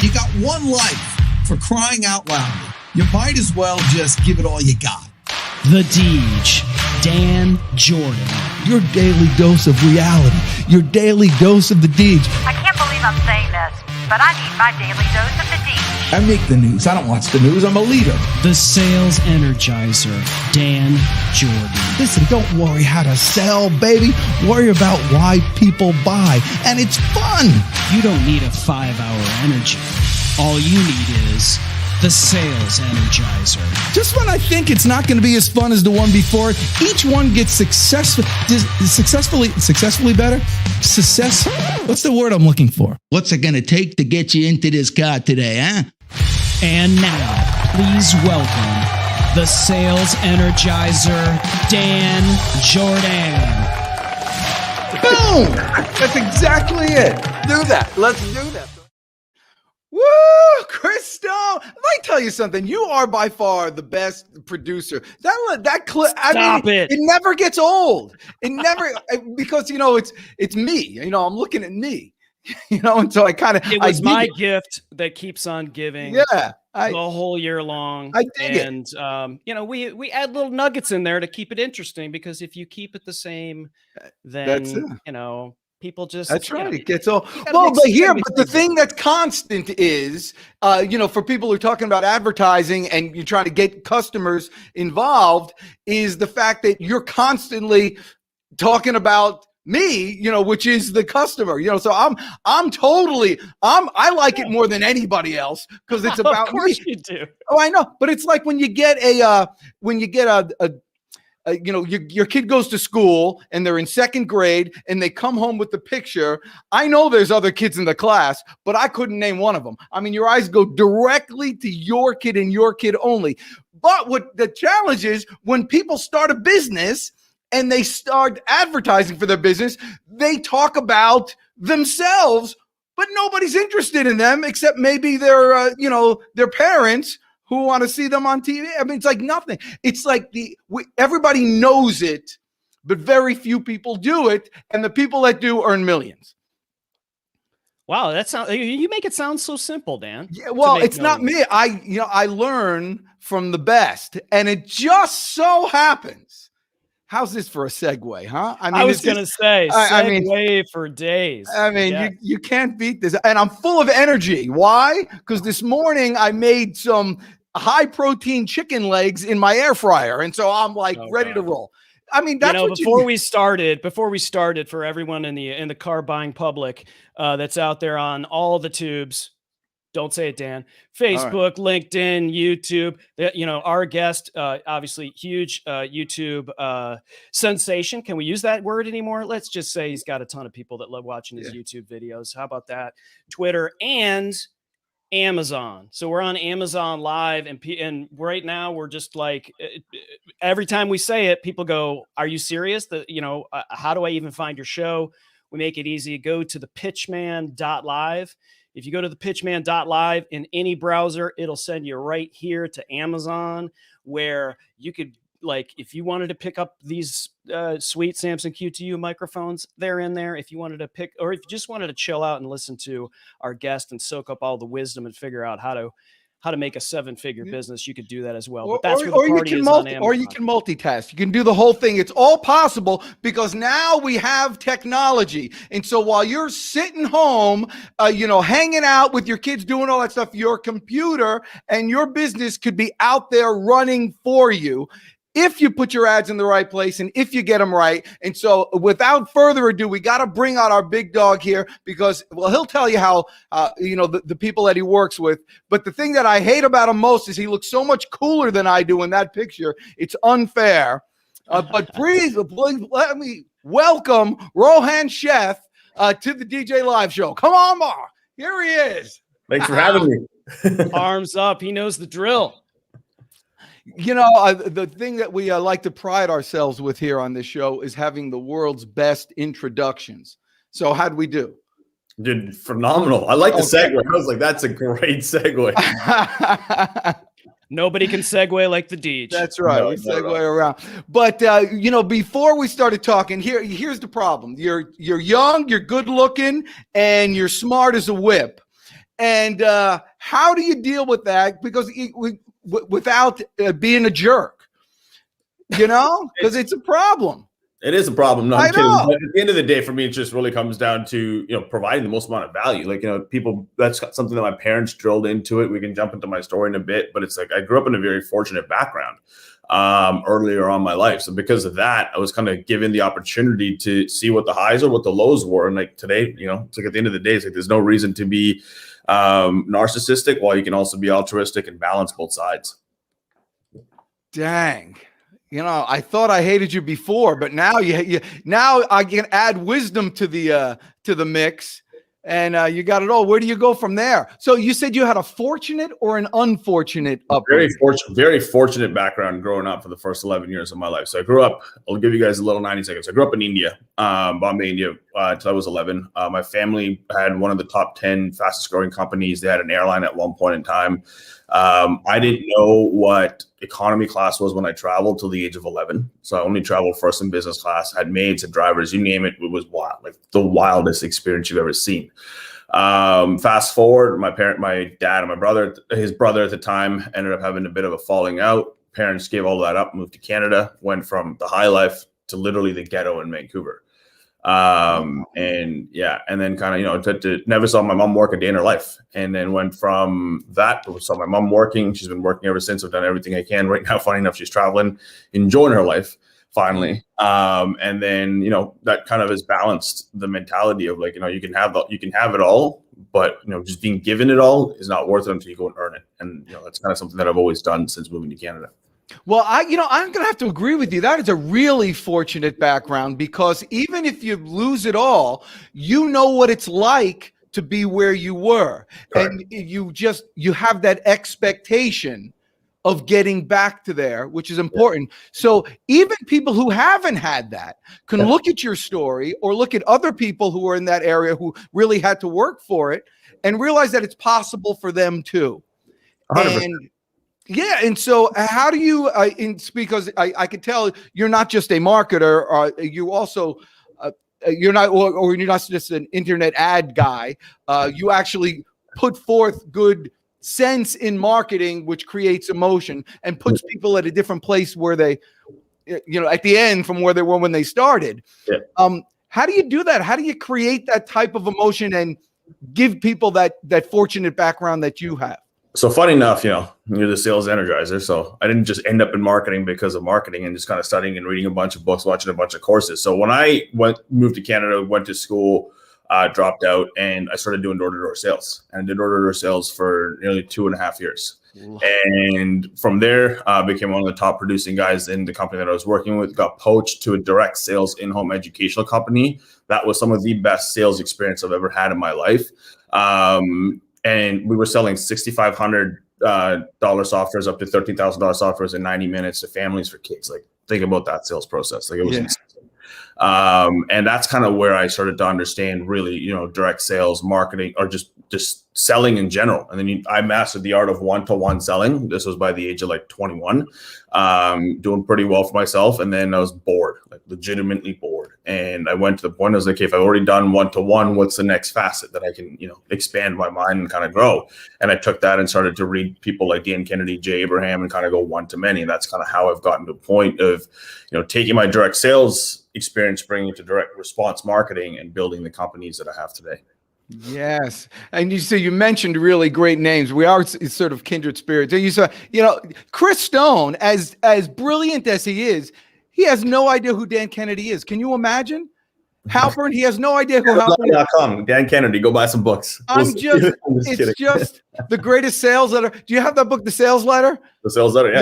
You got one life, for crying out loud. You might as well just give it all you got. The Deej, Dan Jordan. Your daily dose of reality. Your daily dose of the Deej. I can't believe I'm saying this, but I need my daily dose of the Deej. I make the news. I don't watch the news. I'm a leader. The Sales Energizer, Dan Jordan. Listen, don't worry how to sell, baby. Worry about why people buy. And it's fun. You don't need a 5-hour energy. All you need is the Sales Energizer. Just when I think it's not going to be as fun as the one before, each one gets successfully better. Success. What's the word I'm looking for? What's it going to take to get you into this car today, huh? And now, please welcome the Sales Energizer, Dan Jordan. Boom! That's exactly it. Do that. Let's do that. Woo, Christo! Let me tell you something. You are by far the best producer. That clip. Stop it! It never gets old. It never because it's me. I'm looking at me. And so I kind of. It was my gift that keeps on giving. Yeah, the whole year long. I dig it. And we add little nuggets in there to keep it interesting because if you keep it the same, then people just. That's right. It gets old. Well, but the thing that's constant is, for people who are talking about advertising and you're trying to get customers involved, is the fact that you're constantly talking about me, which is the customer, so I like it more than anybody else because it's about of course me. You do. Oh, I know. But it's like when you get your kid goes to school and they're in second grade and they come home with the picture. I know there's other kids in the class, but I couldn't name one of them. I mean, your eyes go directly to your kid and your kid only. But what the challenge is when people start a business and they start advertising for their business, they talk about themselves, but nobody's interested in them except maybe their parents who want to see them on TV. I mean, it's like nothing. It's like everybody knows it, but very few people do it, and the people that do earn millions. Wow, you make it sound so simple, Dan. Yeah, well, it's not me. I learn from the best, and it just so happens. How's this for a segue, huh? I was going to say, segue for days. I mean, you can't beat this. And I'm full of energy. Why? Because this morning I made some high-protein chicken legs in my air fryer. And so I'm ready to roll. I mean, that's before we started, for everyone in the car buying public that's out there on all the tubes, don't say it, Dan. Facebook, right. LinkedIn, YouTube. Our guest, obviously huge YouTube sensation. Can we use that word anymore? Let's just say he's got a ton of people that love watching his YouTube videos. How about that? Twitter and Amazon. So we're on Amazon Live, and right now we're just like every time we say it, people go, "Are you serious? How do I even find your show?" We make it easy. Go to the pitchman.live. If you go to the pitchman.live in any browser, it'll send you right here to Amazon, where you could, if you wanted to pick up these sweet Samson Q2U microphones, they're in there. If you wanted to or if you just wanted to chill out and listen to our guest and soak up all the wisdom and figure out how to make a 7-figure business, you could do that as well. But that's where the party is on Amazon. Or you can multitask. You can do the whole thing. It's all possible because now we have technology. And so while you're sitting home, hanging out with your kids, doing all that stuff, your computer and your business could be out there running for you if you put your ads in the right place and if you get them right. And so without further ado, we got to bring out our big dog here because, he'll tell you how, the people that he works with. But the thing that I hate about him most is he looks so much cooler than I do in that picture. It's unfair. But please let me welcome Rohan Sheth to the DJ Live Show. Come on, Mar. Here he is. Thanks for having me. Arms up. He knows the drill. The thing that we like to pride ourselves with here on this show is having the world's best introductions. So how'd we do? Dude, phenomenal. I like the segue. I was like, that's a great segue. Nobody can segue like the Deej. That's right. We segue around. But, before we started talking, here's the problem. You're young, you're good looking, and you're smart as a whip. And how do you deal with that? Because without being a jerk, because it's a problem. It is a problem. No, I'm I kidding. know. But at the end of the day, for me, it just really comes down to, providing the most amount of value. Like, people, that's something that my parents drilled into it. We can jump into my story in a bit, but it's like, I grew up in a very fortunate background earlier on in my life. So because of that, I was kind of given the opportunity to see what the highs or what the lows were. And like today, it's like at the end of the day, it's like, there's no reason to be narcissistic while you can also be altruistic and balance both sides. Dang. I thought I hated you before, but now now I can add wisdom to the mix, and you got it all. Where do you go from there? So you said you had a fortunate or an unfortunate upbringing? Very fortunate background growing up for the first 11 years of my life. So I grew up, I'll give you guys a little 90 seconds. I grew up in India, Bombay, India, until I was 11. My family had one of the top 10 fastest growing companies. They had an airline at one point in time. I didn't know what economy class was when I traveled till the age of 11. So I only traveled first and business class, had maids and drivers, you name it. It was wild, like the wildest experience you've ever seen. Fast forward, my dad and my brother, his brother at the time, ended up having a bit of a falling out. Parents gave all that up, moved to Canada, went from the high life to literally the ghetto in Vancouver. And then kind of, never saw my mom work a day in her life. And then went from that, saw my mom working. She's been working ever since. I've done everything I can. Right now, funny enough, she's traveling, enjoying her life finally. And then, that kind of has balanced the mentality of like, you can have it all, but just being given it all is not worth it until you go and earn it. And, that's kind of something that I've always done since moving to Canada. Well, I'm going to have to agree with you. That is a really fortunate background, because even if you lose it all, you know what it's like to be where you were. Correct. And you have that expectation of getting back to there, which is important. Yeah. So even people who haven't had that can look at your story or look at other people who are in that area who really had to work for it and realize that it's possible for them too. 100%. And yeah. And so how do you, because I can tell you're not just a marketer, you also, you're not, or you're not just an internet ad guy. You actually put forth good sense in marketing, which creates emotion and puts people at a different place where they, at the end from where they were when they started. Yeah. How do you do that? How do you create that type of emotion and give people that fortunate background that you have? So funny enough, you're the sales energizer. So I didn't just end up in marketing because of marketing and just kind of studying and reading a bunch of books, watching a bunch of courses. So when I moved to Canada, went to school, dropped out, and I started doing door-to-door sales. And I did door-to-door sales for nearly 2.5 years. And from there, became one of the top producing guys in the company that I was working with, got poached to a direct sales in-home educational company. That was some of the best sales experience I've ever had in my life. And we were selling $6,500 softwares up to $13,000 softwares in 90 minutes to families for kids. Like, think about that sales process. Like, it was insane. And that's kind of where I started to understand really, direct sales, marketing, or just selling in general. And then I mastered the art of one-to-one selling. This was by the age of like 21, doing pretty well for myself. And then I was bored, like legitimately bored. And I went to the point, I was like, okay, if I've already done one-to-one, what's the next facet that I can, expand my mind and kind of grow? And I took that and started to read people like Dan Kennedy, Jay Abraham, and kind of go one-to-many. And that's kind of how I've gotten to a point of, taking my direct sales experience, bringing it to direct response marketing and building the companies that I have today. Yes. And you mentioned really great names. We are sort of kindred spirits. You saw, Chris Stone, as brilliant as he is, he has no idea who Dan Kennedy is. Can you imagine? Halpern, he has no idea who Halpern is. Dan Kennedy, go buy some books. It's just the greatest sales letter. Do you have that book, The Sales Letter? The Sales Letter,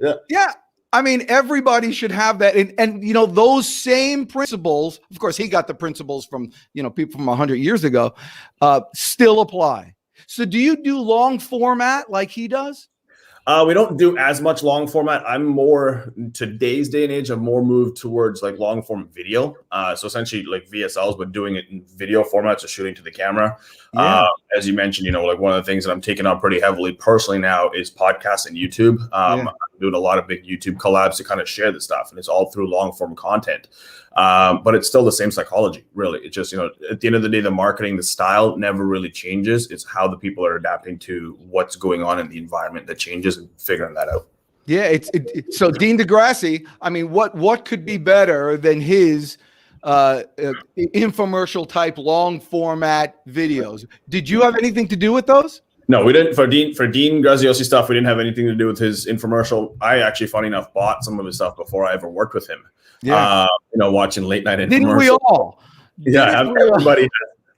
yeah. Yeah. I mean, everybody should have that. And those same principles, of course, he got the principles from, people from 100 years ago, still apply. So do you do long format like he does? We don't do as much long format. I'm more, today's day and age, I'm more moved towards like long form video. So essentially like VSLs, but doing it in video format, so shooting to the camera. Yeah. As you mentioned, like one of the things that I'm taking on pretty heavily personally now is podcasts and YouTube. I'm doing a lot of big YouTube collabs to kind of share this stuff, and it's all through long form content. But it's still the same psychology, really. It's just, at the end of the day, the marketing, the style never really changes. It's how the people are adapting to what's going on in the environment that changes and figuring that out. Yeah. So Dean DeGrassi, I mean, what could be better than his infomercial type long format videos? Did you have anything to do with those? No, we didn't. For Dean Graziosi stuff, we didn't have anything to do with his infomercial. I actually, funny enough, bought some of his stuff before I ever worked with him. Yeah. Watching late night infomercials. Didn't we all? Yeah, everybody.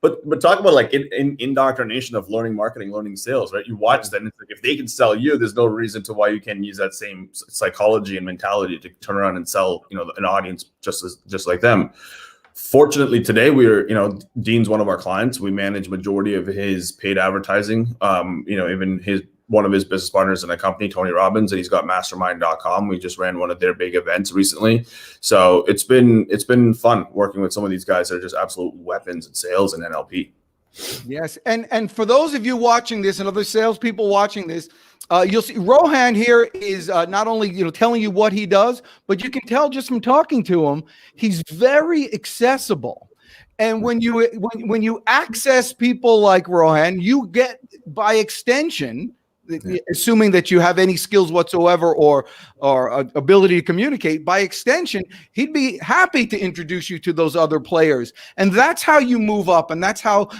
But talk about like in indoctrination of learning marketing, learning sales, right? You watch that, and it's like if they can sell you, there's no reason to why you can't use that same psychology and mentality to turn around and sell, an audience just like them. Fortunately, today Dean's one of our clients. We manage majority of his paid advertising. Even one of his business partners in a company, Tony Robbins, and he's got mastermind.com. We just ran one of their big events recently. So it's been fun working with some of these guys that are just absolute weapons in sales and NLP. Yes. And for those of you watching this and other salespeople watching this, you'll see Rohan here is not only telling you what he does, but you can tell just from talking to him, he's very accessible. And when you access people like Rohan, you get by extension, assuming that you have any skills whatsoever or ability to communicate, by extension, he'd be happy to introduce you to those other players. And that's how you move up, and that's how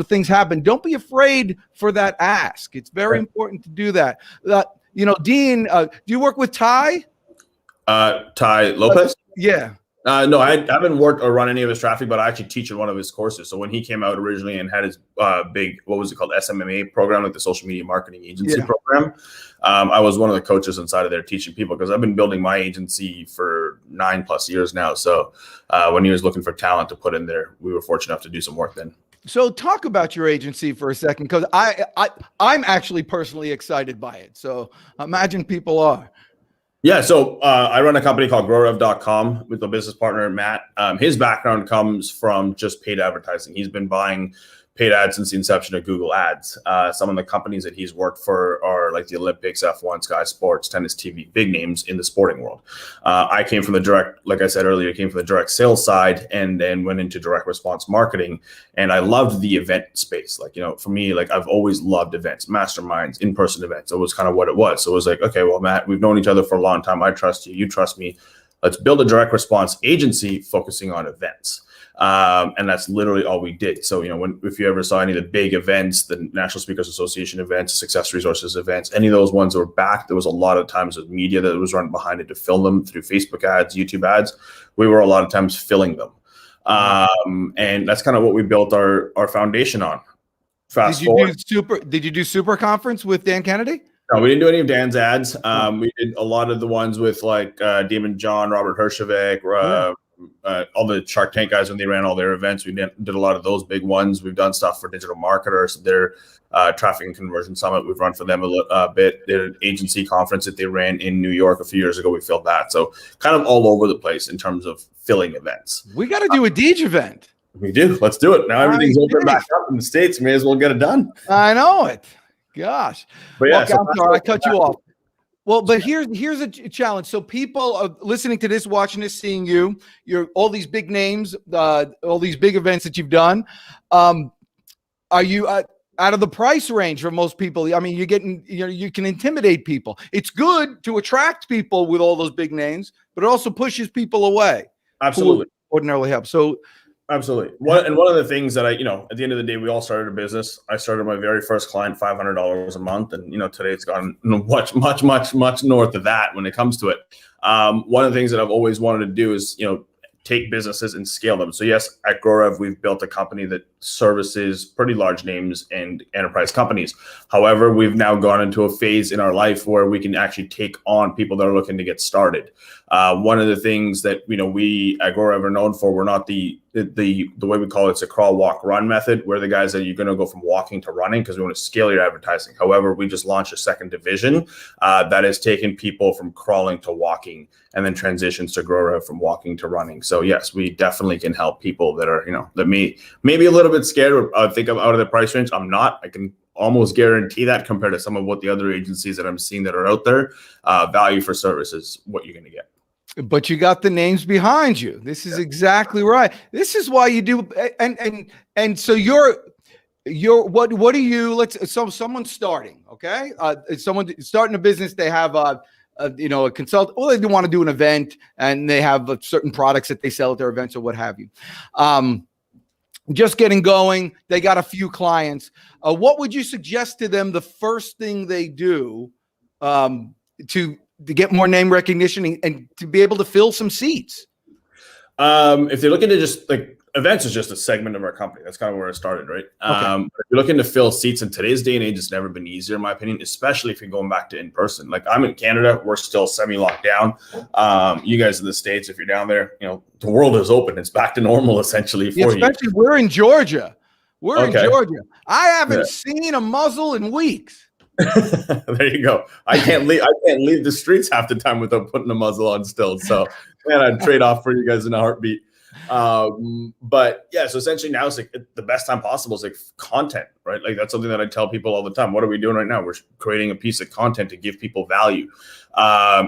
things happen. Don't be afraid for that ask. It's very important to do that. Dean, do you work with Ty? Ty Lopez? Yeah. No, I haven't worked or run any of his traffic, but I actually teach in one of his courses. So when he came out originally and had his big, what was it called, SMMA program, like the social media marketing agency program, I was one of the coaches inside of there teaching people, because I've been building my agency for 9+ years now. So when he was looking for talent to put in there, we were fortunate enough to do some work then. So talk about your agency for a second, because I'm actually personally excited by it. So imagine people are. Yeah, so I run a company called growrev.com with a business partner, Matt. His background comes from just paid advertising. He's been buying paid ads since the inception of Google Ads. Some of the companies that he's worked for are like the Olympics, F1, Sky Sports, Tennis TV, big names in the sporting world. I came from the direct, like I said earlier, came from the direct sales side and then went into direct response marketing. And I loved the event space. Like, for me, like I've always loved events, masterminds, in-person events. It was kind of what it was. So it was like, okay, well, Matt, we've known each other for a long time. I trust you. You trust me. Let's build a direct response agency focusing on events. And that's literally all we did. So, if you ever saw any of the big events, the National Speakers Association events, Success Resources events, any of those ones that were back, there was a lot of times with media that was running behind it to film them through Facebook ads, YouTube ads. We were a lot of times filling them. And that's kind of what we built our foundation on. Did you do Super Conference with Dan Kennedy? No, we didn't do any of Dan's ads. We did a lot of the ones with like Damon John, Robert Herjavec, all the Shark Tank guys when they ran all their events. We did a lot of those big ones. We've done stuff for digital marketers, their traffic and conversion summit. We've run for them a bit. They did an agency conference that they ran in New York a few years ago. We filled that. So kind of all over the place in terms of filling events. We got to do a Deej event. We do. Let's do it. Now everything's open back up in the States. May as well get it done. I know it. Gosh. But yeah, I'm sorry, I cut you off. Well, but here's a challenge. So people are listening to this, watching this, seeing you're all these big names, all these big events that you've done. Are you out of the price range for most people? I mean, you're getting, you can intimidate people. It's good to attract people with all those big names, but it also pushes people away. Absolutely. Ordinarily help. So absolutely. One of the things that at the end of the day, we all started a business. I started my very first client, $500 a month. And, today it's gone much north of that when it comes to it. One of the things that I've always wanted to do is, take businesses and scale them. So yes, at GrowRev, we've built a company that services pretty large names and enterprise companies. However, we've now gone into a phase in our life where we can actually take on people that are looking to get started. One of the things that we at GrowRev are known for, we're not the way we call it's a crawl, walk, run method. We're the guys that you're going to go from walking to running because we want to scale your advertising. However, we just launched a second division that has taken people from crawling to walking and then transitions to GrowRev from walking to running. So yes, we definitely can help people that are that maybe a little bit scared or think I'm out of the price range. I'm not. I can almost guarantee that compared to some of what the other agencies that I'm seeing that are out there, value for service is what you're going to get. But you got the names behind you. This is exactly right. This is why you do. And so you're what do you, someone's starting, okay? Someone starting a business, they have a consult, or they want to do an event and they have certain products that they sell at their events or what have you. Just getting going. They got a few clients. What would you suggest to them the first thing they do to get more name recognition and to be able to fill some seats? If they're looking to just events is just a segment of our company. That's kind of where it started, right? Okay. If you're looking to fill seats in today's day and age, it's never been easier, in my opinion, especially if you're going back to in person. Like I'm in Canada, we're still semi-locked down. You guys in the States, if you're down there, the world is open. It's back to normal essentially for you. Especially we're in Georgia. We're in Georgia. I haven't seen a muzzle in weeks. There you go. I can't leave the streets half the time without putting a muzzle on still. So man, I'd trade off for you guys in a heartbeat. But yeah, so essentially now it's the best time possible is content, right? That's something that I tell people all the time. What are we doing right now? We're creating a piece of content to give people value.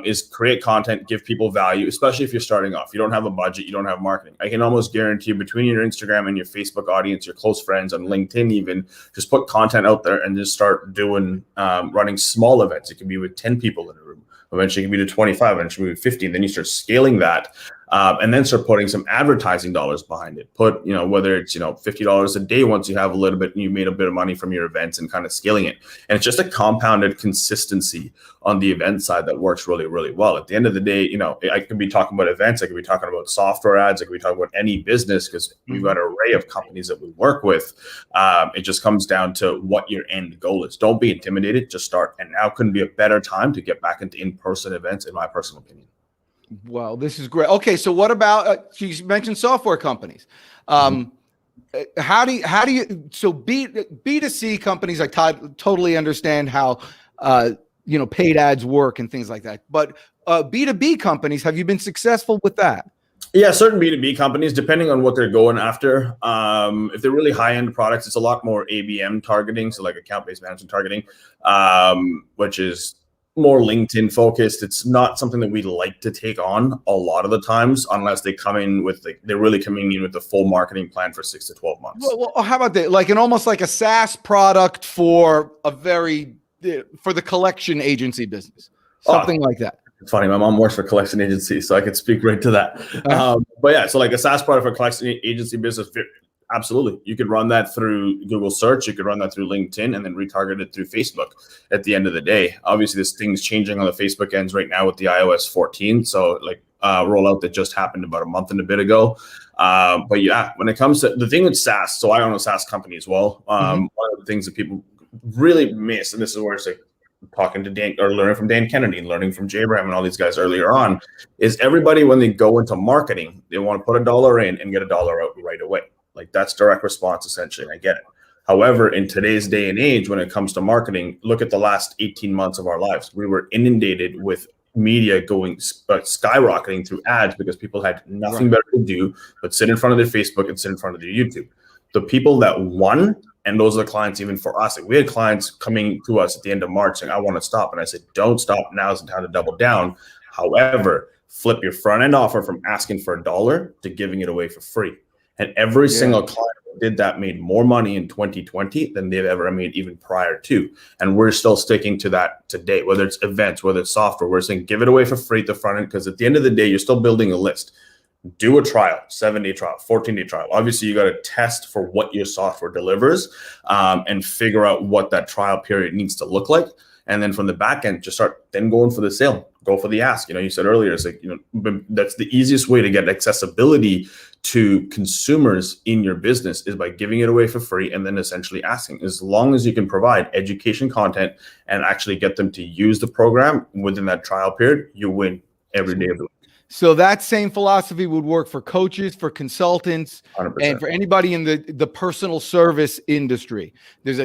Is create content, give people value, especially if you're starting off. You don't have a budget, you don't have marketing. I can almost guarantee you between your Instagram and your Facebook audience, your close friends on LinkedIn, even just put content out there and just start doing running small events. It can be with 10 people in a room. Eventually it can be to 25, eventually 50, and then you start scaling that. And then start putting some advertising dollars behind it. Put, whether it's, $50 a day once you have a little bit and you made a bit of money from your events and kind of scaling it. And it's just a compounded consistency on the event side that works really, really well. At the end of the day, I could be talking about events. I could be talking about software ads. I could be talking about any business because we've got an array of companies that we work with. It just comes down to what your end goal is. Don't be intimidated. Just start. And now couldn't be a better time to get back into in-person events, in my personal opinion. Wow, this is great. Okay, so what about you mentioned software companies? How do you so B2C companies? I totally understand how paid ads work and things like that. But B2B companies, have you been successful with that? Yeah, certain B2B companies, depending on what they're going after. If they're really high-end products, it's a lot more ABM targeting, so account-based management targeting, which is more LinkedIn focused. It's not something that we like to take on a lot of the times unless they come in with they're really coming in with the full marketing plan for 6 to 12 months. Well, how about that? Almost like a SaaS product for for the collection agency business, something like that. It's funny. My mom works for a collection agency, so I could speak right to that. But yeah, so a SaaS product for collection agency business. Absolutely. You could run that through Google search. You could run that through LinkedIn and then retarget it through Facebook at the end of the day. Obviously, this thing's changing on the Facebook ends right now with the iOS 14. So rollout that just happened about a month and a bit ago. But yeah, when it comes to the thing with SaaS, so I own a SaaS company as well. One of the things that people really miss, and this is where it's talking to Dan or learning from Dan Kennedy and learning from Jay Abraham and all these guys earlier on, is everybody, when they go into marketing, they want to put $1 in and get $1 out right away. That's direct response, essentially, and I get it. However, in today's day and age, when it comes to marketing, look at the last 18 months of our lives. We were inundated with media going skyrocketing through ads because people had nothing better to do but sit in front of their Facebook and sit in front of their YouTube. The people that won, and those are the clients even for us. We had clients coming to us at the end of March saying, I want to stop. And I said, don't stop. Now's the time to double down. However, flip your front end offer from asking for $1 to giving it away for free. And every single client that did that made more money in 2020 than they've ever made even prior to. And we're still sticking to that today, whether it's events, whether it's software. We're saying give it away for free at the front end because at the end of the day, you're still building a list. Do a trial, 7-day trial, 14-day trial. Obviously, you got to test for what your software delivers and figure out what that trial period needs to look like. And then from the back end, just start then going for the sale, go for the ask. You said earlier, it's that's the easiest way to get accessibility to consumers in your business is by giving it away for free and then essentially asking. As long as you can provide education content and actually get them to use the program within that trial period, you win every day of the week. So that same philosophy would work for coaches, for consultants, 100%. and for anybody in the personal service industry. There's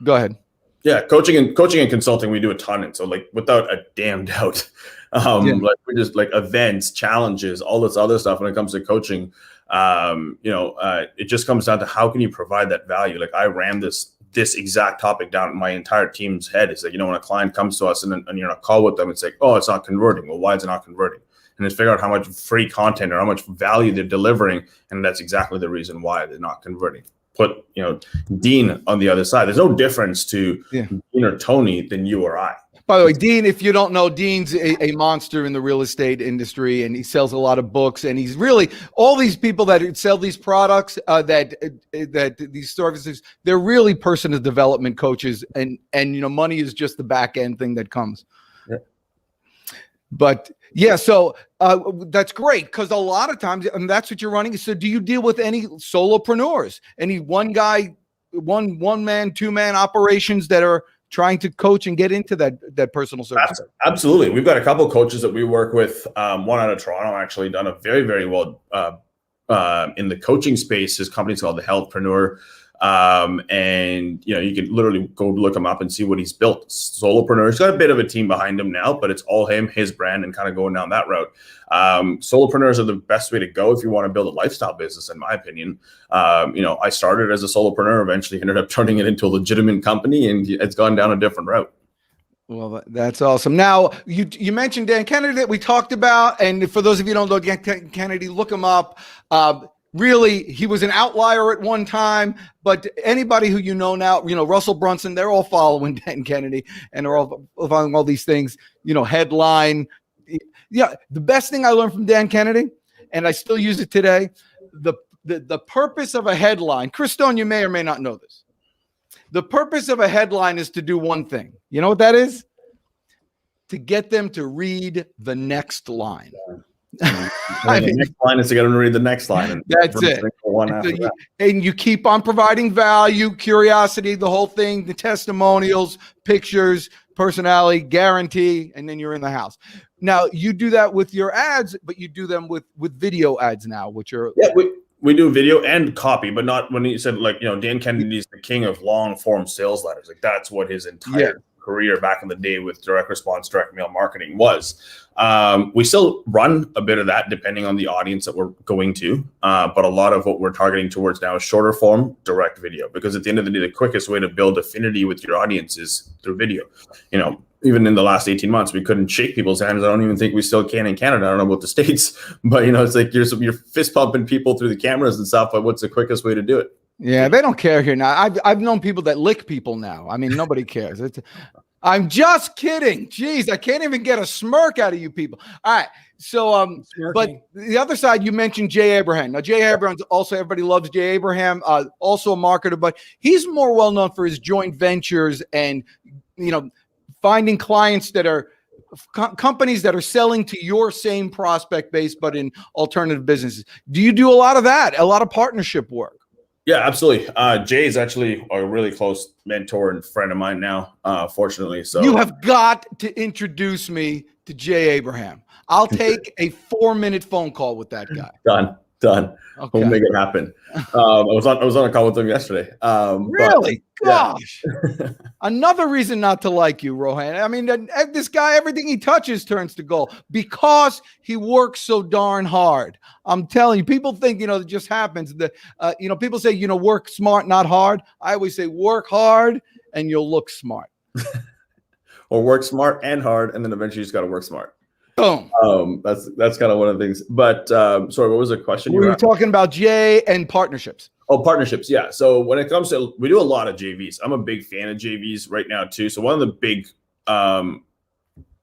go ahead. Yeah, coaching and consulting, we do a ton. And so like without a damn doubt, like we just like events, challenges, all this other stuff when it comes to coaching, it just comes down to how can you provide that value? Like I ran this exact topic down my entire team's head. It's like, when a client comes to us and you're on a call with them, it's like, oh, it's not converting. Well, why is it not converting? And just figure out how much free content or how much value they're delivering. And that's exactly the reason why they're not converting. Put, Dean on the other side. There's no difference to Dean or Tony than you or I. By the way, Dean, if you don't know, Dean's a monster in the real estate industry, and he sells a lot of books. And he's really all these people that sell these products, that these services, they're really personal development coaches, and money is just the back end thing that comes. Yeah. But yeah, so that's great because a lot of times, and that's what you're running. So, do you deal with any solopreneurs, any one man, two man operations that are trying to coach and get into that personal service? Absolutely. We've got a couple of coaches that we work with. One out of Toronto actually done a very, very well in the coaching space. His company's called The Healthpreneur. And you can literally go look him up and see what he's built. Solopreneur. He's got a bit of a team behind him now, but it's all him, his brand, and kind of going down that route. Solopreneurs are the best way to go if you want to build a lifestyle business, in my opinion. I started as a solopreneur, eventually ended up turning it into a legitimate company, and it's gone down a different route. Well, that's awesome. Now, you mentioned Dan Kennedy that we talked about, and for those of you who don't know Dan Kennedy, look him up. Really, he was an outlier at one time, but anybody who now, Russell Brunson, they're all following Dan Kennedy, and they're all following all these things, headline. Yeah, the best thing I learned from Dan Kennedy, and I still use it today, the purpose of a headline, Chris Stone, you may or may not know this. The purpose of a headline is to do one thing. You know what that is? To get them to read the next line. The next line is to get them to read the next line. And that's it. And you keep on providing value, curiosity, the whole thing, the testimonials, pictures, personality, guarantee, and then you're in the house. Now, you do that with your ads, but you do them with video ads now, which are... Yeah, we do video and copy, but not when you said, Dan Kennedy is the king of long-form sales letters. Like, that's what his entire career back in the day with direct response, direct mail marketing was. We still run a bit of that depending on the audience that we're going to. But a lot of what we're targeting towards now is shorter form, direct video, because at the end of the day, the quickest way to build affinity with your audience is through video. Even in the last 18 months, we couldn't shake people's hands. I don't even think we still can in Canada. I don't know about the States, but it's like you're fist pumping people through the cameras and stuff. But what's the quickest way to do it? Yeah, they don't care here now. I've known people that lick people now. I mean, nobody cares. I'm just kidding. Jeez, I can't even get a smirk out of you people. All right. So, but the other side, you mentioned Jay Abraham. Now, Jay Abraham's also, everybody loves Jay Abraham, also a marketer, but he's more well known for his joint ventures and, finding clients that are companies that are selling to your same prospect base, but in alternative businesses. Do you do a lot of that? A lot of partnership work? Yeah, absolutely. Jay is actually a really close mentor and friend of mine now, fortunately. So you have got to introduce me to Jay Abraham. I'll take a 4-minute phone call with that guy. Done. Okay. We'll make it happen. I was on a call with him yesterday. Really? Gosh. Another reason not to like you, Rohan. I mean, this guy, everything he touches turns to gold because he works so darn hard. I'm telling you, people think, it just happens. People say, work smart, not hard. I always say work hard and you'll look smart. Or work smart and hard, and then eventually you just got to work smart. Boom. That's kind of one of the things. But sorry, what was the question? We were talking about Jay and partnerships. Oh, partnerships. Yeah. So when it comes to, we do a lot of JVs. I'm a big fan of JVs right now too. So one of the big, on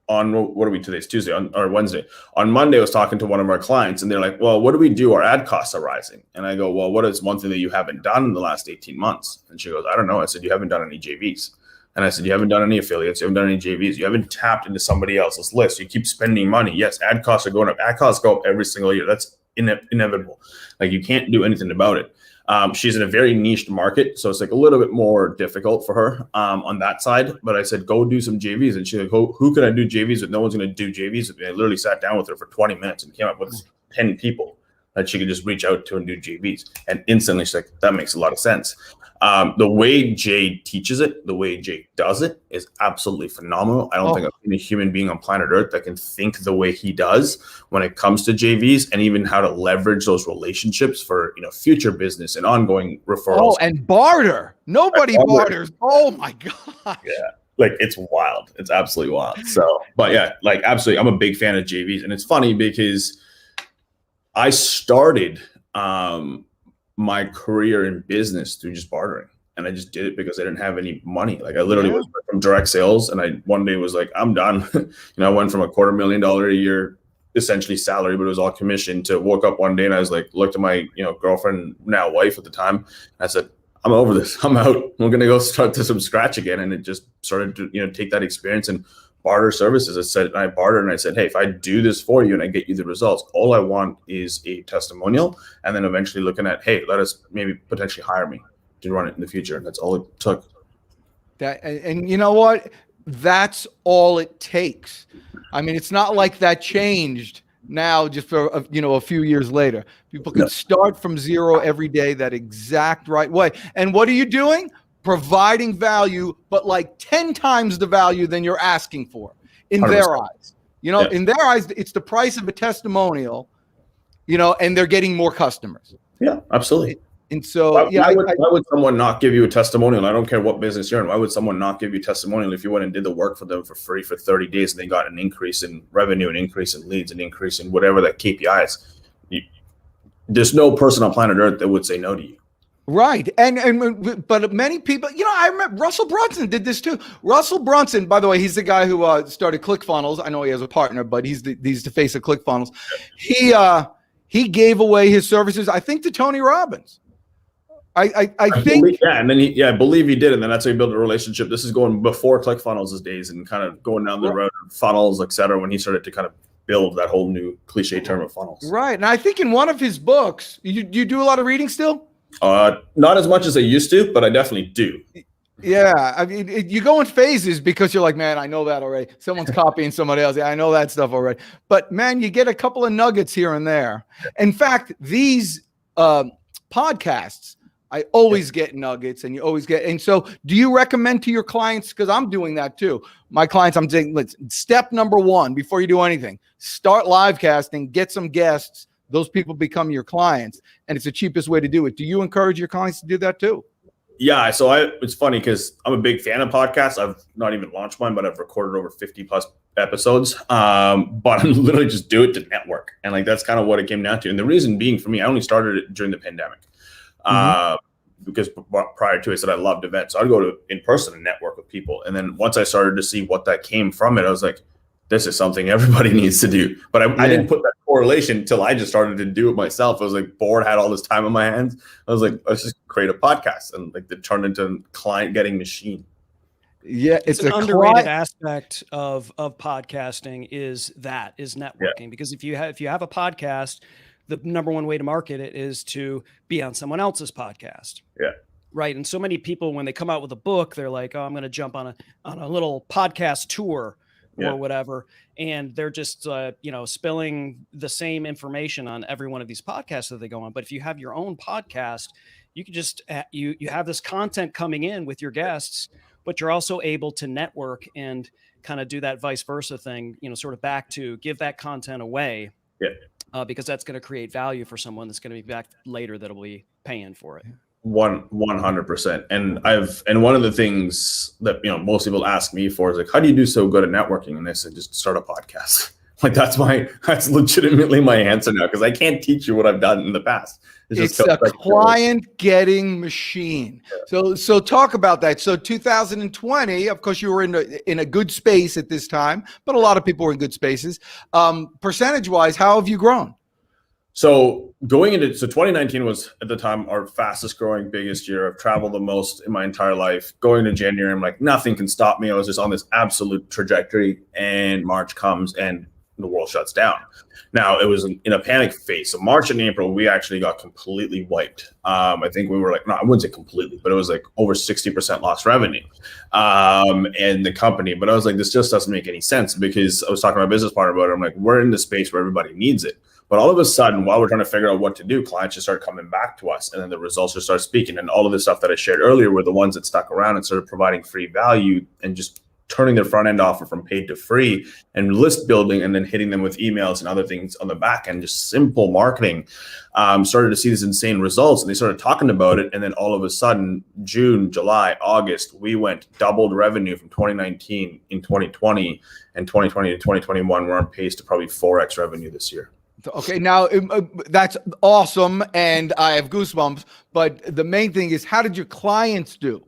what are we today? It's Tuesday or Wednesday. On Monday, I was talking to one of our clients and they're like, well, what do we do? Our ad costs are rising. And I go, well, what is one thing that you haven't done in the last 18 months? And she goes, I don't know. I said, you haven't done any JVs. And I said, you haven't done any affiliates. You haven't done any JVs. You haven't tapped into somebody else's list. You keep spending money. Yes, ad costs are going up. Ad costs go up every single year. That's inevitable. Like you can't do anything about it. She's in a very niche market, so it's like a little bit more difficult for her on that side. But I said, go do some JVs, and she's like, who can I do JVs with? No one's going to do JVs with me. I literally sat down with her for 20 minutes and came up with 10 people that she could just reach out to and do JVs. And instantly she's like, that makes a lot of sense. The way Jay teaches it, the way Jay does it is absolutely phenomenal. I don't think I've seen a human being on planet Earth that can think the way he does when it comes to JVs, and even how to leverage those relationships for, future business and ongoing referrals. Oh, and barter. Nobody barters. Oh my God. Yeah. Like it's wild. It's absolutely wild. So, but yeah, like absolutely. I'm a big fan of JVs. And it's funny because I started my career in business through just bartering. And I just did it because I didn't have any money. Like I literally was from direct sales, and I one day was like, I'm done. I went from $250,000 a year, essentially salary, but it was all commission, to woke up one day and I was like, looked at my, girlfriend, now wife at the time. And I said, I'm over this. I'm out. I'm going to go start to some scratch again. And it just started to, take that experience and barter services. I bartered and I said, hey, if I do this for you and I get you the results, all I want is a testimonial. And then eventually looking at, hey, let us maybe potentially hire me to run it in the future. And that's all it took. And you know what? That's all it takes. I mean, it's not like that changed now just for a few years later. People can start from zero every day that exact right way. And what are you doing? Providing value, but like 10 times the value than you're asking for in 100%. Their eyes. In their eyes, it's the price of a testimonial, and they're getting more customers. Yeah, absolutely. And so, why would someone not give you a testimonial? I don't care what business you're in. Why would someone not give you a testimonial if you went and did the work for them for free for 30 days and they got an increase in revenue, an increase in leads, an increase in whatever that KPI is? There's no person on planet Earth that would say no to you. Right. But many people, I remember Russell Brunson did this too. Russell Brunson, by the way, he's the guy who started ClickFunnels. I know he has a partner, but he's the face of ClickFunnels. He gave away his services, I think, to Tony Robbins. I think, and then I believe he did, and then that's how he built a relationship. This is going before ClickFunnels' days and kind of going down the road of funnels, et cetera, when he started to kind of build that whole new cliche term of funnels. Right, and I think in one of his books, you do a lot of reading still? Not as much as I used to, but I definitely do. Yeah, I mean, you go in phases because you're like, man, I know that already. Someone's copying somebody else. Yeah, I know that stuff already. But man, you get a couple of nuggets here and there. In fact, these podcasts, I always get nuggets, and you always get. And so, do you recommend to your clients? Because I'm doing that too. My clients, I'm saying, step number one before you do anything: start live casting, get some guests. Those people become your clients, and it's the cheapest way to do it. Do you encourage your clients to do that too? Yeah. So it's funny because I'm a big fan of podcasts. I've not even launched mine, but I've recorded over 50 plus episodes. But I'm literally just do it to network. And like, that's kind of what it came down to. And the reason being for me, I only started it during the pandemic. Because prior to it, I said I loved events. So I'd go to in person and network with people. And then once I started to see what that came from it, I was like, this is something everybody needs to do. But I didn't put that correlation until I just started to do it myself. I was like bored, had all this time on my hands. I was like, let's just create a podcast, and like it turned into a client getting machine. Yeah, it's an underrated aspect of podcasting is networking. Because if you have a podcast, the number one way to market it is to be on someone else's podcast. Yeah. Right. And so many people, when they come out with a book, they're like, oh, I'm going to jump on a little podcast tour or whatever. And they're just, spilling the same information on every one of these podcasts that they go on. But if you have your own podcast, you can just, you have this content coming in with your guests, but you're also able to network and kind of do that vice versa thing, sort of back to give that content away. Yeah. Because that's going to create value for someone that's going to be back later that'll be paying for it. 100%. And one of the things that most people ask me for is like, how do you do so good at networking? And I said, just start a podcast. Like that's legitimately my answer now, because I can't teach you what I've done in the past. It's a client getting machine. So talk about that. So 2020, of course, you were in a good space at this time, but a lot of people were in good spaces. Percentage wise, how have you grown? So 2019 was at the time our fastest growing, biggest year. I've traveled the most in my entire life. Going to January, I'm like, nothing can stop me. I was just on this absolute trajectory, and March comes and the world shuts down. Now it was in a panic phase. So March and April, we actually got completely wiped. I think we were like, no, I wouldn't say completely, but it was like over 60% lost revenue in the company. But I was like, this just doesn't make any sense, because I was talking to my business partner about it. I'm like, we're in the space where everybody needs it. But all of a sudden, while we're trying to figure out what to do, clients just start coming back to us, and then the results just start speaking. And all of the stuff that I shared earlier were the ones that stuck around and started providing free value and just turning their front end offer from paid to free and list building, and then hitting them with emails and other things on the back end, just simple marketing. Started to see these insane results, and they started talking about it. And then all of a sudden, June, July, August, we went doubled revenue from 2019 in 2020, and 2020 to 2021, we're on pace to probably 4x revenue this year. Okay, now that's awesome, and I have goosebumps. But the main thing is, how did your clients do?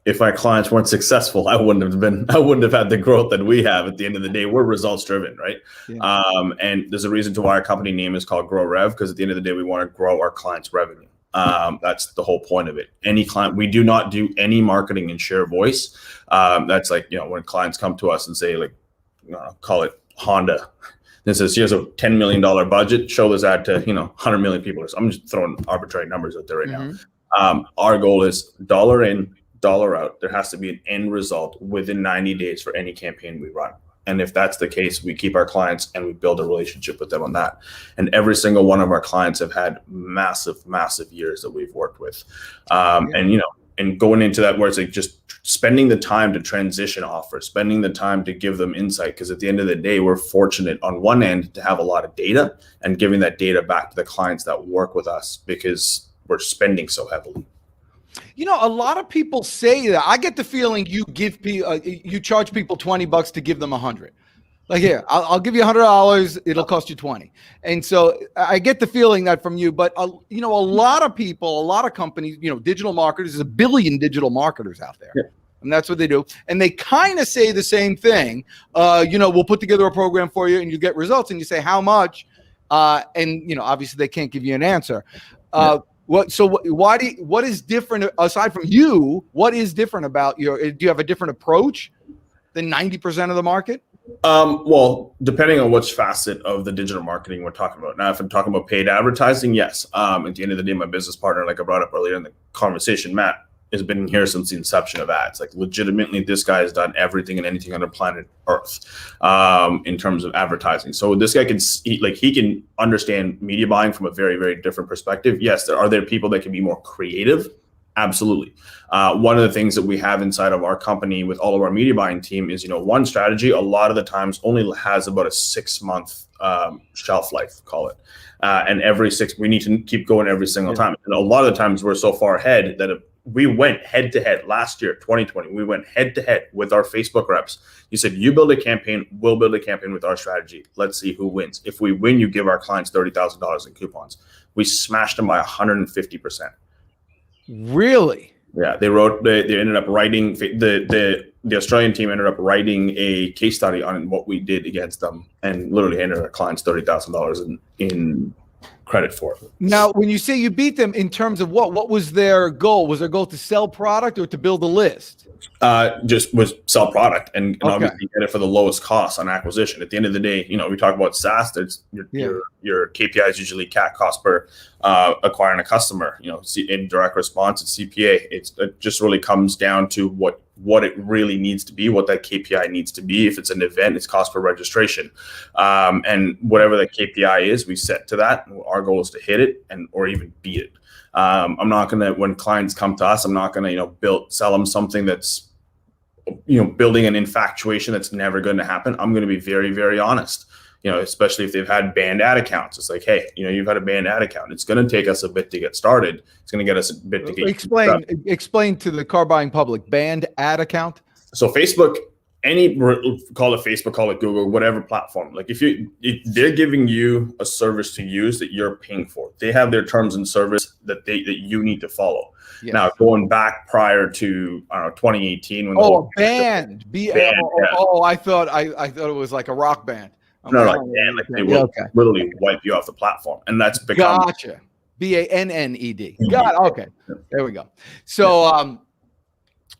If our clients weren't successful, I wouldn't have had the growth that we have. At the end of the day, we're results driven, right? Yeah. And there's a reason to why our company name is called Grow Rev, because at the end of the day, we want to grow our clients' revenue. That's the whole point of it. Any client, we do not do any marketing and share voice. That's like, when clients come to us and say, like, call it Honda. This says, here's a $10 million budget, show this ad to 100 million people. So I'm just throwing arbitrary numbers out there right now. Our goal is dollar in, dollar out. There has to be an end result within 90 days for any campaign we run. And if that's the case, we keep our clients and we build a relationship with them on that. And every single one of our clients have had massive years that we've worked with. And going into that, where it's like just spending the time to transition offers, spending the time to give them insight. Because at the end of the day, we're fortunate on one end to have a lot of data, and giving that data back to the clients that work with us, because we're spending so heavily. A lot of people say that. I get the feeling you give people, you charge people $20 to give them 100. Like, here, I'll give you $100. It'll cost you 20. And so I get the feeling that from you. But a lot of people, a lot of companies, digital marketers, there's 1 billion digital marketers out there. Yeah. And that's what they do. And they kind of say the same thing. We'll put together a program for you and you get results. And you say, how much? And obviously they can't give you an answer. What is different aside from you? What is different about do you have a different approach than 90% of the market? Well, depending on which facet of the digital marketing we're talking about. Now, if I'm talking about paid advertising, yes. At the end of the day, my business partner, like I brought up earlier in the conversation, Matt, has been here since the inception of ads. Like, legitimately, this guy has done everything and anything on planet Earth in terms of advertising. So this guy he can understand media buying from a very, very different perspective. Yes, there are people that can be more creative. Absolutely. One of the things that we have inside of our company with all of our media buying team is, one strategy a lot of the times only has about a 6-month shelf life, call it. And every 6, we need to keep going every single time. And a lot of the times we're so far ahead that we went head to head last year, 2020. We went head to head with our Facebook reps. You said, you build a campaign, we'll build a campaign with our strategy. Let's see who wins. If we win, you give our clients $30,000 in coupons. We smashed them by 150%. Really? Yeah, they ended up writing, the Australian team ended up writing a case study on what we did against them, and literally handed our clients $30,000 in credit for it. Now, when you say you beat them, in terms of what was their goal? Was their goal to sell product or to build a list? Just was sell product and obviously get it for the lowest cost on acquisition. At the end of the day, we talk about SaaS. There's your KPI is usually CAC, cost per acquiring a customer. In direct response, it's CPA. It just really comes down to what it really needs to be, what that KPI needs to be. If it's an event, it's cost per registration. And whatever the KPI is, we set to that. Our goal is to hit it or even beat it. I'm not going to, when clients come to us, I'm not going to, sell them something that's, building an infatuation that's never going to happen. I'm going to be very, very honest, especially if they've had banned ad accounts. It's like, hey, you've had a banned ad account. It's going to take us a bit to get started. It's going to get us a bit to get Explain to the car buying public, banned ad account. So Facebook, call it Facebook, call it Google, whatever platform. Like if they're giving you a service to use that you're paying for, they have their terms and service that you need to follow. Yes. Now, going back prior to 2018, when banned. I thought it was like a rock band. No, like they will literally wipe you off the platform, and that's become gotcha. BANNED. Got it. Okay, there we go. So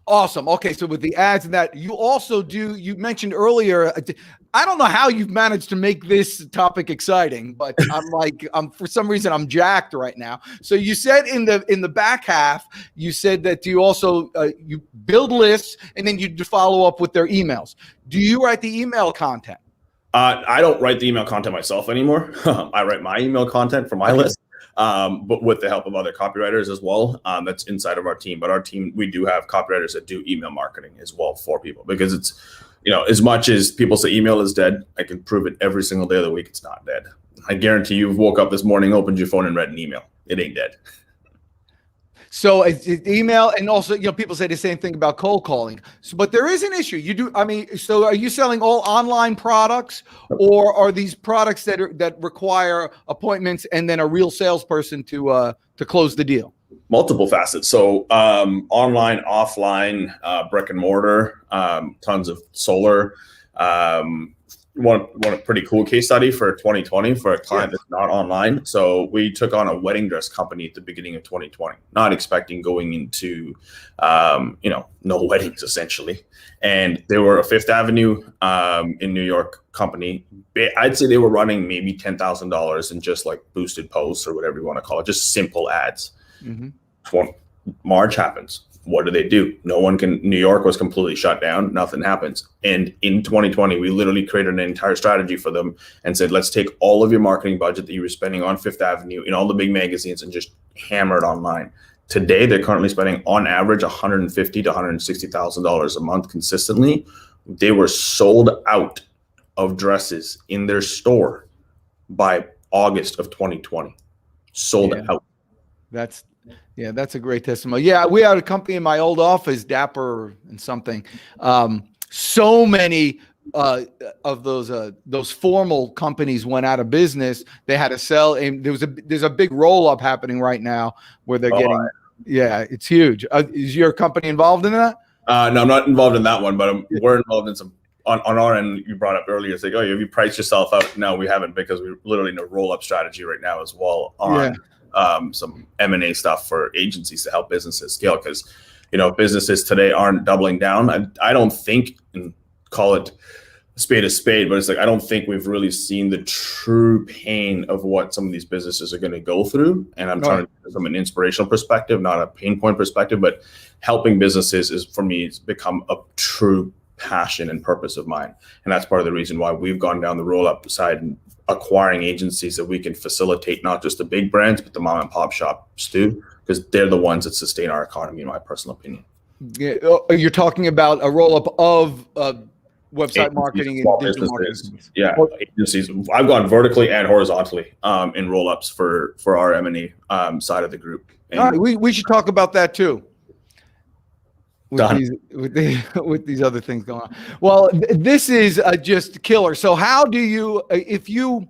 Awesome. Okay, so with the ads and that, you also do. You mentioned earlier. I don't know how you've managed to make this topic exciting, but I'm for some reason I'm jacked right now. So you said in the back half, you said that you also you build lists and then you follow up with their emails. Do you write the email content? I don't write the email content myself anymore. I write my email content for my list. But with the help of other copywriters as well, that's inside of our team. But our team, we do have copywriters that do email marketing as well for people, because it's, as much as people say email is dead, I can prove it every single day of the week. It's not dead. I guarantee you've woke up this morning, opened your phone and read an email. It ain't dead. So it's email, and also, people say the same thing about cold calling. So, but there is an issue. You do. I mean, so are you selling all online products, or are these products that require appointments and then a real salesperson to close the deal? Multiple facets. So online, offline, brick and mortar, tons of solar. One pretty cool case study for 2020 for a client that's not online. So we took on a wedding dress company at the beginning of 2020, not expecting going into, no weddings essentially. And they were a Fifth Avenue in New York company. I'd say they were running maybe $10,000 in just like boosted posts or whatever you want to call it, just simple ads. Mm-hmm. March happens. What do? No one can. New York was completely shut down. Nothing happens. And in 2020, we literally created an entire strategy for them and said, let's take all of your marketing budget that you were spending on Fifth Avenue in all the big magazines and just hammer it online. Today, they're currently spending on average $150,000 to $160,000 a month consistently. They were sold out of dresses in their store by August of 2020. Sold out. That's a great testimony. Yeah, we had a company in my old office, Dapper and something. So many of those formal companies went out of business. They had to sell, and there's a big roll up happening right now where they're getting. Yeah, it's huge. Is your company involved in that? No, I'm not involved in that one, but we're involved in some. On our end, you brought up earlier, it's like, have you priced yourself out? No, we haven't, because we're literally in a roll up strategy right now as well on. Some M&A stuff for agencies to help businesses scale, because businesses today aren't doubling down. I don't think, and call it a spade, but it's like I don't think we've really seen the true pain of what some of these businesses are going to go through. And I'm trying to from an inspirational perspective, not a pain point perspective, but helping businesses is, for me, it's become a true passion and purpose of mine. And that's part of the reason why we've gone down the roll-up side and acquiring agencies that we can facilitate not just the big brands, but the mom and pop shops too, because they're the ones that sustain our economy, in my personal opinion. Yeah, you're talking about a roll-up of website marketing and digital marketing. Yeah, agencies. I've gone vertically and horizontally in roll-ups for our M&A side of the group. And all right, we should talk about that too. With these other things going on. Well, this is just killer. So how do you, if you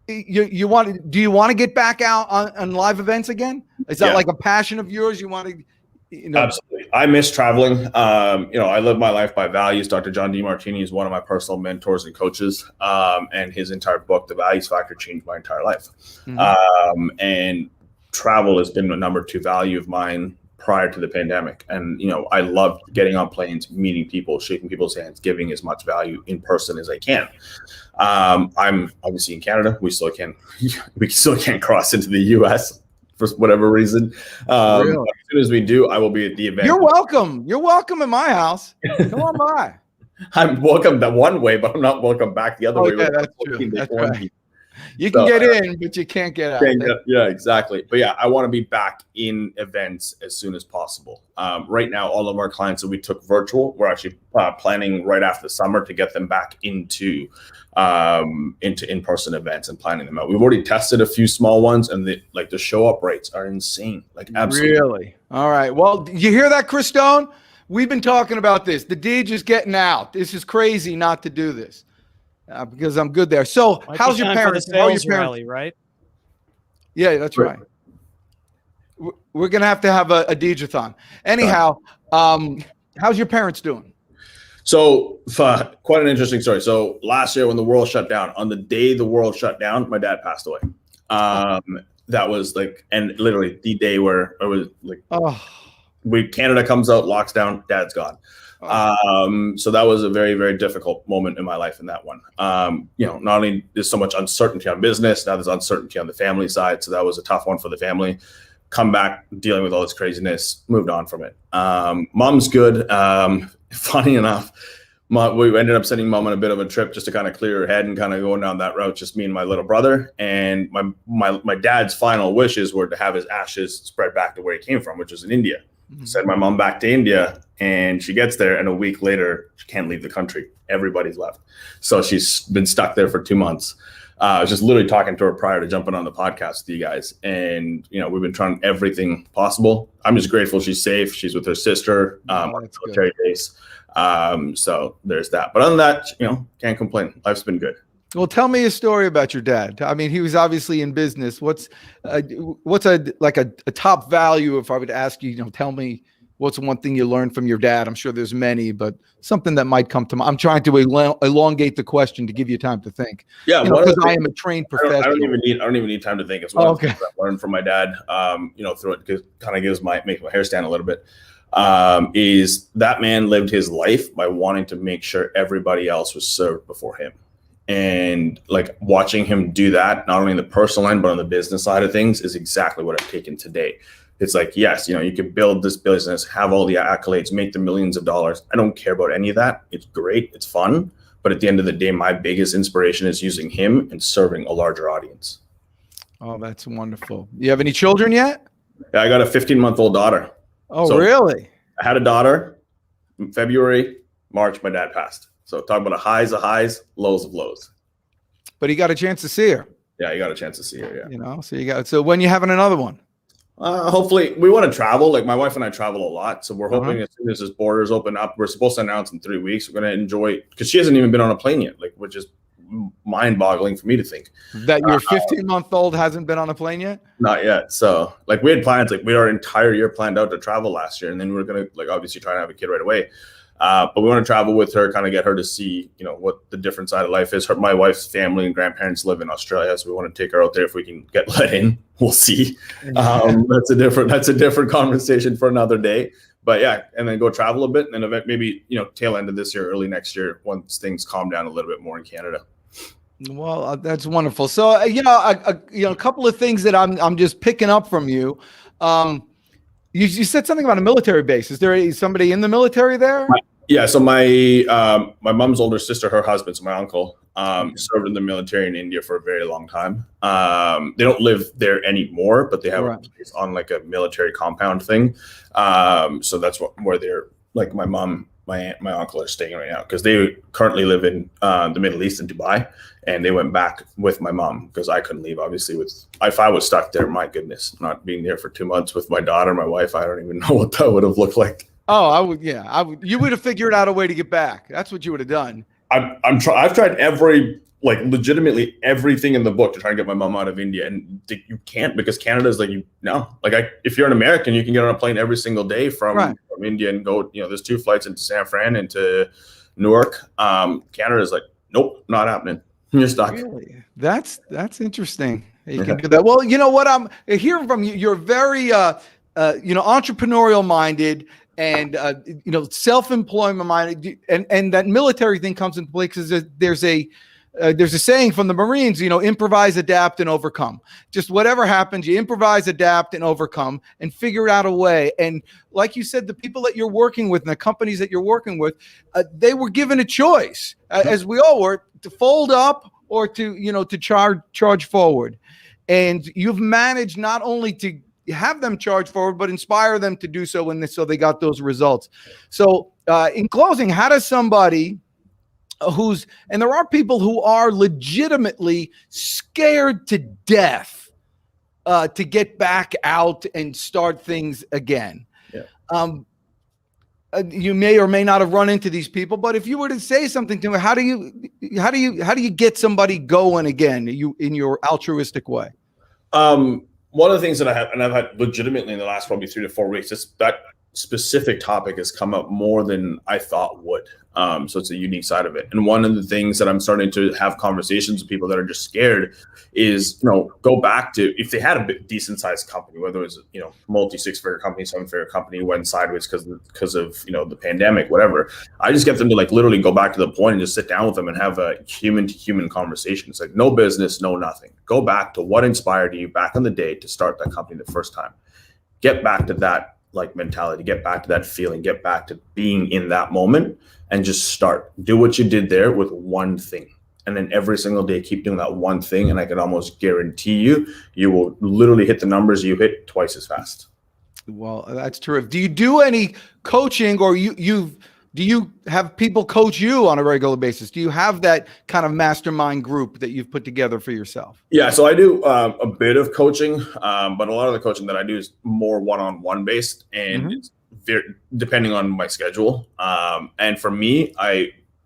want, do you want to get back out on live events again? Is that like a passion of yours? You want to, Absolutely. I miss traveling. I live my life by values. Dr. John DeMartini is one of my personal mentors and coaches. And his entire book, The Values Factor, changed my entire life. Mm-hmm. And travel has been the number 2 value of mine prior to the pandemic. And, I love getting on planes, meeting people, shaking people's hands, giving as much value in person as I can. I'm obviously in Canada. We still can't cross into the US for whatever reason. Really? As soon as we do, I will be at the event. You're welcome. You're welcome in my house. Come on by. I'm welcome that one way, but I'm not welcome back the other way. Yeah, that's true. That's right. You can get in, but you can't get out. Yeah, exactly. But yeah, I want to be back in events as soon as possible. Right now, all of our clients that we took virtual, we're actually planning right after the summer to get them back into in-person events and planning them out. We've already tested a few small ones, and the show up rates are insane. Like, absolutely. Really? All right. Well, you hear that, Chris Stone? We've been talking about this. The Deej is getting out. This is crazy not to do this. Because I'm good there. So, how's your parents? How are your parents? Rally, right? Yeah, that's right. We're gonna have to have a Deejathon. Anyhow, how's your parents doing? So, quite an interesting story. So, last year when the world shut down, on the day the world shut down, my dad passed away. That was and literally the day where I was Canada comes out, locks down, dad's gone. So that was a very, very difficult moment in my life in that one. Not only there's so much uncertainty on business, now there's uncertainty on the family side. So that was a tough one for the family. Come back, dealing with all this craziness, moved on from it. Mom's good. Funny enough, we ended up sending mom on a bit of a trip just to kind of clear her head and kind of going down that route, just me and my little brother. And my dad's final wishes were to have his ashes spread back to where he came from, which was in India. Send my mom back to India, and she gets there, and a week later, she can't leave the country. Everybody's left. So she's been stuck there for 2 months. I was just literally talking to her prior to jumping on the podcast with you guys. And, we've been trying everything possible. I'm just grateful she's safe. She's with her sister on the military base. So there's that. But other than that, can't complain. Life's been good. Well, tell me a story about your dad. I mean, he was obviously in business. What's a top value if I would ask you, tell me what's one thing you learned from your dad? I'm sure there's many, but something that might come to mind. I'm trying to elongate the question to give you time to think. Yeah, because I am a trained professional. I don't even need time to think. It's one thing I learned from my dad. Through it kind of makes my hair stand a little bit. Is that man lived his life by wanting to make sure everybody else was served before him. And like watching him do that, not only in the personal line, but on the business side of things, is exactly what I've taken today. It's like, yes, you can build this business, have all the accolades, make the millions of dollars. I don't care about any of that. It's great. It's fun. But at the end of the day, my biggest inspiration is using him and serving a larger audience. Oh, that's wonderful. You have any children yet? Yeah, I got a 15-month-old daughter. Oh, so really? I had a daughter in February, March, my dad passed. So talk about highs of highs, lows of lows. But he got a chance to see her. Yeah, you got a chance to see her. Yeah. So when you having another one? Hopefully, we want to travel. Like my wife and I travel a lot, so we're hoping as soon as his borders open up, we're supposed to announce in 3 weeks. We're going to enjoy, because she hasn't even been on a plane yet, which is mind-boggling for me to think that your 15-month-old hasn't been on a plane yet. Not yet. So we had plans, we had our entire year planned out to travel last year, and then we were going to obviously try to have a kid right away. But we want to travel with her, kind of get her to see, what the different side of life is. My wife's family and grandparents live in Australia, so we want to take her out there if we can get let in. We'll see. That's a different conversation for another day. But yeah, and then go travel a bit, and then maybe tail end of this year, early next year, once things calm down a little bit more in Canada. Well, that's wonderful. So a couple of things that I'm just picking up from you. You said something about a military base. Is there somebody in the military there? Yeah. So my mom's older sister, her husband, so my uncle, served in the military in India for a very long time. They don't live there anymore, but they have a place on a military compound thing. So that's where they're my mom, my aunt, my uncle are staying right now, because they currently live in the Middle East in Dubai, and they went back with my mom because I couldn't leave. Obviously, if I was stuck there, my goodness, not being there for 2 months with my daughter, my wife, I don't even know what that would have looked like. Oh, I would. Yeah, I would. You would have figured out a way to get back. That's what you would have done. I've tried legitimately everything in the book to try and get my mom out of India, and you can't, because Canada's if you're an American, you can get on a plane every single day from India and go. There's 2 flights into San Fran, into Newark. Canada's nope, not happening. You're stuck. Really? That's interesting. You can do that. Well, you know what I'm hearing from you. You're very entrepreneurial minded, and self-employment minded, and that military thing comes into play because there's a saying from the Marines, improvise, adapt, and overcome. Just whatever happens, you improvise, adapt, and overcome, and figure out a way. And like you said, the people that you're working with and the companies that you're working with, they were given a choice, as we all were, to fold up or to charge forward. And you've managed not only to have them charge forward, but inspire them to do so, so they got those results. So in closing, how does somebody and there are people who are legitimately scared to death to get back out and start things again. Yeah. You may or may not have run into these people, but if you were to say something to me, how do you get somebody going again? In your altruistic way? One of the things that I have, and I've had legitimately in the last probably 3 to 4 weeks, is that specific topic has come up more than I thought would. So it's a unique side of it. And one of the things that I'm starting to have conversations with people that are just scared is, go back to, if they had a decent sized company, whether it was, multi 6-figure company, 7-figure company, went sideways because of, the pandemic, whatever. I just get them to literally go back to the point and just sit down with them and have a human to human conversation. It's like no business, no nothing. Go back to what inspired you back in the day to start that company the first time. Get back to that mentality, get back to that feeling, get back to being in that moment, and just start. Do what you did there with one thing. And then every single day, keep doing that one thing. And I can almost guarantee you will literally hit the numbers you hit twice as fast. Well, that's terrific. Do you do any coaching, or do you have people coach you on a regular basis? Do you have that kind of mastermind group that you've put together for yourself? Yeah, so I do a bit of coaching, but a lot of the coaching that I do is more one-on-one based, and it's depending on my schedule. And for me,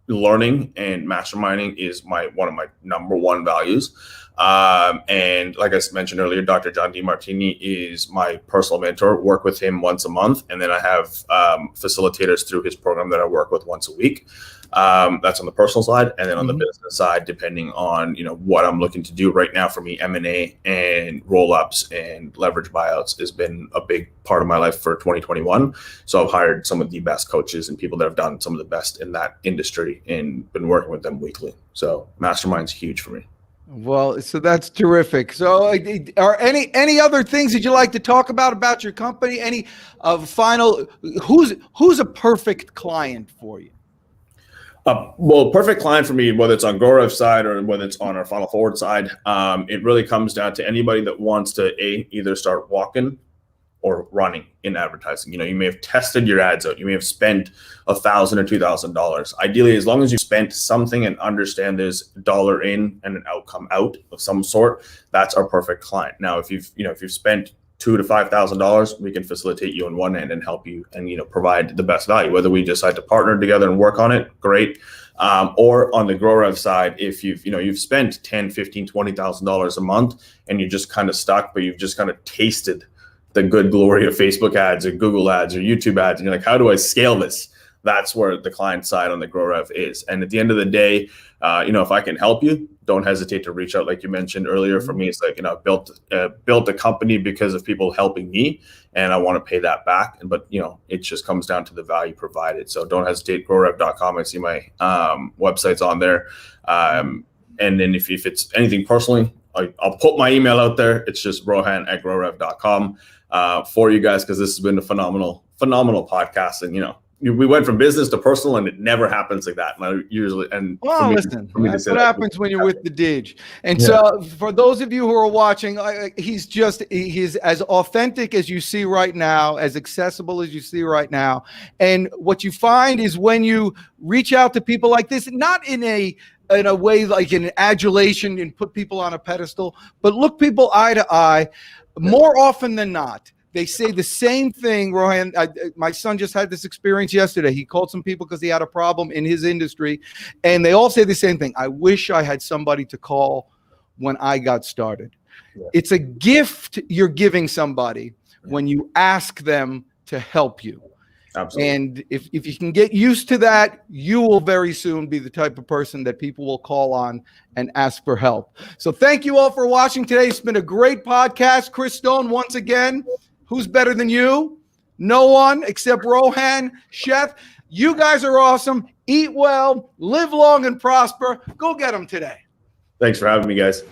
learning and masterminding is one of my number one values. And like I mentioned earlier, Dr. John DeMartini is my personal mentor. Work with him once a month. And then I have facilitators through his program that I work with once a week. That's on the personal side. And then on the business side, depending on, what I'm looking to do right now, for me, M&A and roll-ups and leverage buyouts has been a big part of my life for 2021. So I've hired some of the best coaches and people that have done some of the best in that industry and been working with them weekly. So mastermind's huge for me. Well, so that's terrific. So are any other things that you like to talk about your company? Any final, who's a perfect client for you? Well, perfect client for me, whether it's on GrowRev's side or whether it's on our Funnel Forward side, it really comes down to anybody that wants to either start walking or running in advertising. You may have tested your ads out. You may have spent $1,000 or $2,000. Ideally, as long as you spent something and understand there's dollar in and an outcome out of some sort, that's our perfect client. Now, if you've spent $2,000 to $5,000, we can facilitate you on one end and help you and provide the best value. Whether we decide to partner together and work on it, great. Or on the GrowRev side, if you've spent $10,000, $15,000, $20,000 a month and you're just kind of stuck, but you've just kind of tasted the good glory of Facebook ads or Google ads or YouTube ads, and you're like, how do I scale this? That's where the client side on the GrowRev is. And at the end of the day, if I can help you, don't hesitate to reach out. Like you mentioned earlier, for me, it's like, I built a company because of people helping me, and I want to pay that back. But it just comes down to the value provided. So don't hesitate. GrowRev.com. I see my website's on there. And then if it's anything personally, I'll put my email out there. It's just rohan@growrev.com for you guys, because this has been a phenomenal podcast. And we went from business to personal, and it never happens like that. And I usually, listen, that's what happens when you're with the Dij. And so for those of you who are watching, he's as authentic as you see right now, as accessible as you see right now. And what you find is when you reach out to people like this, not in a way like an adulation and put people on a pedestal, but look people eye to eye, more often than not, they say the same thing. Rohan, my son just had this experience yesterday. He called some people because he had a problem in his industry, and they all say the same thing. I wish I had somebody to call when I got started. Yeah. It's a gift you're giving somebody when you ask them to help you. Absolutely. And if you can get used to that, you will very soon be the type of person that people will call on and ask for help. So thank you all for watching today. It's been a great podcast. Chris Stone, once again, who's better than you? No one except Rohan Sheth. You guys are awesome. Eat well, live long and prosper. Go get them today. Thanks for having me, guys.